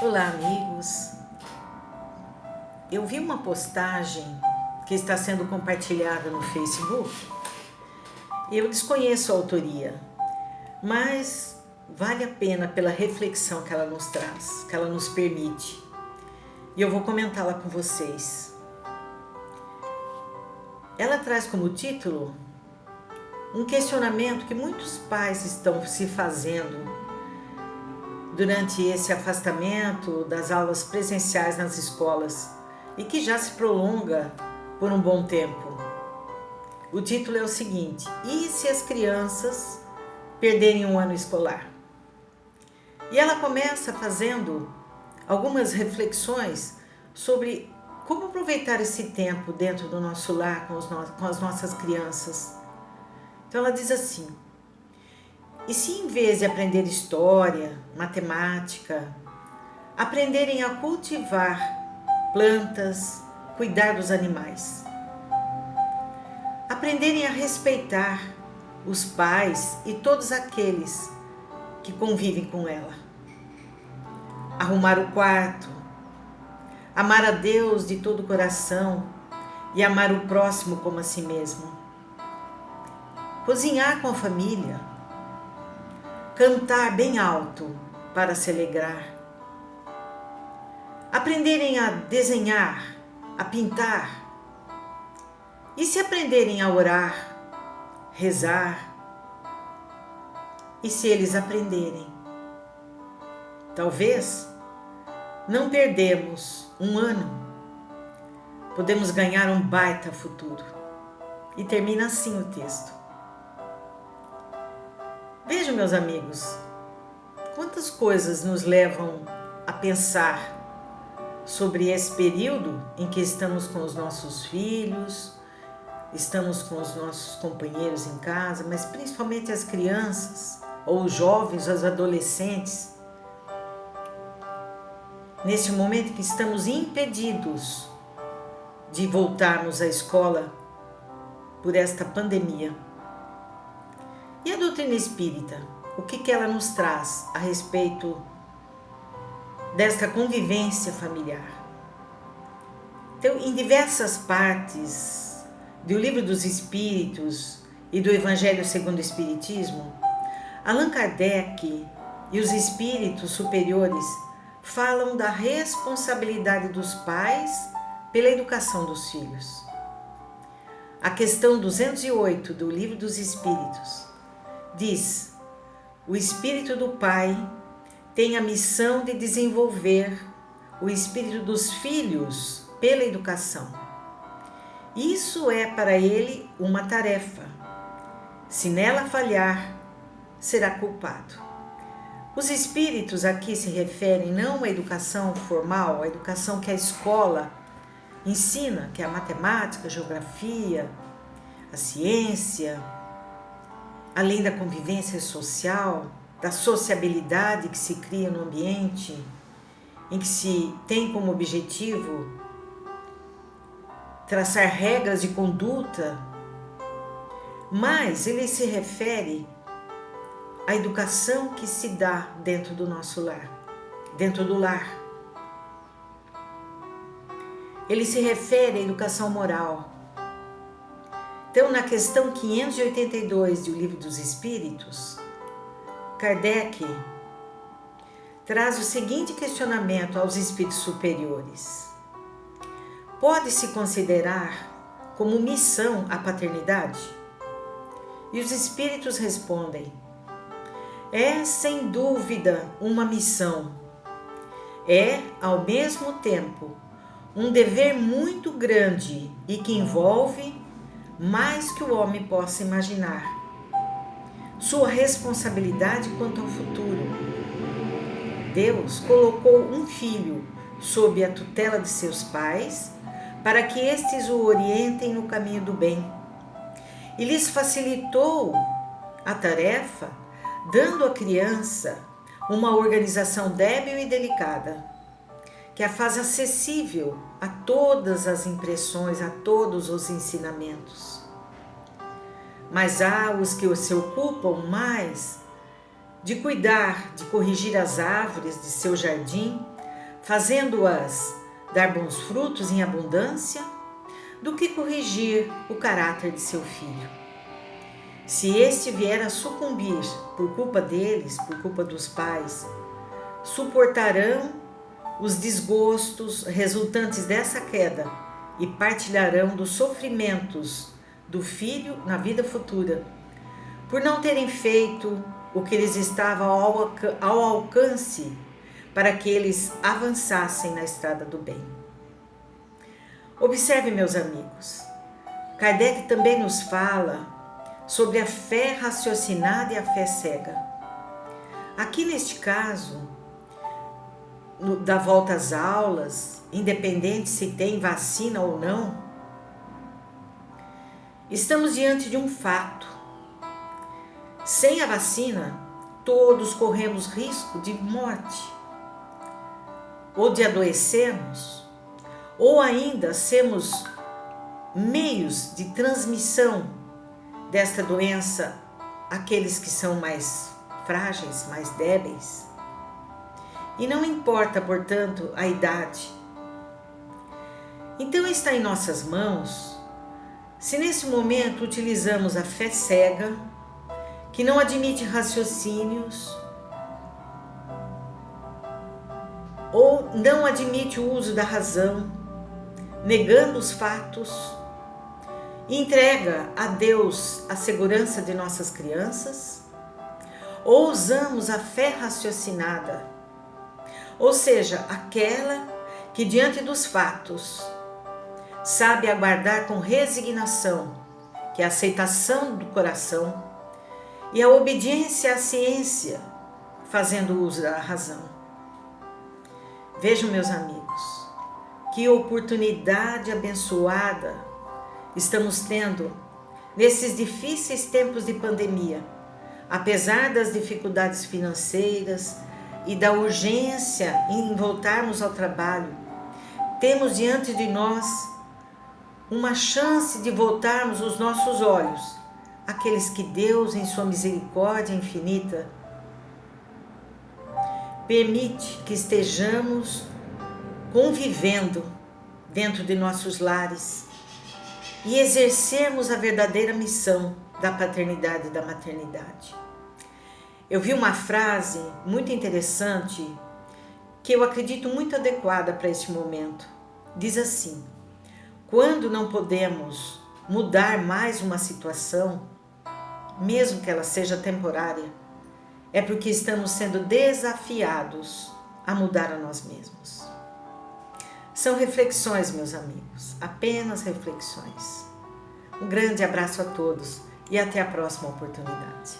Olá, amigos. Eu vi uma postagem que está sendo compartilhada no Facebook. Eu desconheço a autoria, mas vale a pena pela reflexão que ela nos traz, que ela nos permite. E eu vou comentá-la com vocês. Ela traz como título um questionamento que muitos pais estão se fazendo durante esse afastamento das aulas presenciais nas escolas e que já se prolonga por um bom tempo. O título é o seguinte: e se as crianças perderem um ano escolar? E ela começa fazendo algumas reflexões sobre como aproveitar esse tempo dentro do nosso lar com as nossas crianças. Então ela diz assim: e se em vez de aprender história, matemática, aprenderem a cultivar plantas, cuidar dos animais? Aprenderem a respeitar os pais e todos aqueles que convivem com ela. Arrumar o quarto, amar a Deus de todo o coração e amar o próximo como a si mesmo. Cozinhar com a família, cantar bem alto para se alegrar. Aprenderem a desenhar, a pintar. E se aprenderem a orar, rezar? E se eles aprenderem? Talvez não perdemos um ano, podemos ganhar um baita futuro. E termina assim o texto. Vejam, meus amigos, quantas coisas nos levam a pensar sobre esse período em que estamos com os nossos filhos, estamos com os nossos companheiros em casa, mas principalmente as crianças, ou os jovens, os adolescentes, nesse momento em que estamos impedidos de voltarmos à escola por esta pandemia. E a doutrina espírita, o que ela nos traz a respeito desta convivência familiar? Então, em diversas partes do Livro dos Espíritos e do Evangelho segundo o Espiritismo, Allan Kardec e os espíritos superiores falam da responsabilidade dos pais pela educação dos filhos. A questão 208 do Livro dos Espíritos diz: o espírito do pai tem a missão de desenvolver o espírito dos filhos pela educação. Isso é para ele uma tarefa. Se nela falhar, será culpado. Os espíritos aqui se referem não à educação formal, à educação que a escola ensina, que é a matemática, a geografia, a ciência, além da convivência social, da sociabilidade que se cria no ambiente, em que se tem como objetivo traçar regras de conduta, mas ele se refere à educação que se dá dentro do nosso lar, dentro do lar. Ele se refere à educação moral. Então, na questão 582 do Livro dos Espíritos, Kardec traz o seguinte questionamento aos espíritos superiores: pode-se considerar como missão a paternidade? E os espíritos respondem: é sem dúvida uma missão. É, ao mesmo tempo, um dever muito grande e que envolve mais que o homem possa imaginar. Sua responsabilidade quanto ao futuro. Deus colocou um filho sob a tutela de seus pais para que estes o orientem no caminho do bem. E lhes facilitou a tarefa, dando à criança uma organização débil e delicada, que a faz acessível a todas as impressões, a todos os ensinamentos. Mas há os que se ocupam mais de cuidar, de corrigir as árvores de seu jardim, fazendo-as dar bons frutos em abundância, do que corrigir o caráter de seu filho. Se este vier a sucumbir por culpa deles, por culpa dos pais, suportarão os desgostos resultantes dessa queda e partilharão dos sofrimentos do filho na vida futura, por não terem feito o que lhes estava ao alcance para que eles avançassem na estrada do bem. Observe, meus amigos, Kardec também nos fala sobre a fé raciocinada e a fé cega. Aqui neste caso, da volta às aulas, independente se tem vacina ou não, estamos diante de um fato. Sem a vacina, todos corremos risco de morte, ou de adoecermos, ou ainda sermos meios de transmissão desta doença àqueles que são mais frágeis, mais débeis. E não importa, portanto, a idade. Então está em nossas mãos, se nesse momento utilizamos a fé cega, que não admite raciocínios, ou não admite o uso da razão, negando os fatos, e entrega a Deus a segurança de nossas crianças, ou usamos a fé raciocinada, ou seja, aquela que diante dos fatos sabe aguardar com resignação, que é a aceitação do coração e a obediência à ciência, fazendo uso da razão. Vejam, meus amigos, que oportunidade abençoada estamos tendo nesses difíceis tempos de pandemia, apesar das dificuldades financeiras e da urgência em voltarmos ao trabalho. Temos diante de nós uma chance de voltarmos os nossos olhos àqueles que Deus, em sua misericórdia infinita, permite que estejamos convivendo dentro de nossos lares e exercermos a verdadeira missão da paternidade e da maternidade. Eu vi uma frase muito interessante que eu acredito muito adequada para este momento. Diz assim: quando não podemos mudar mais uma situação, mesmo que ela seja temporária, é porque estamos sendo desafiados a mudar a nós mesmos. São reflexões, meus amigos, apenas reflexões. Um grande abraço a todos e até a próxima oportunidade.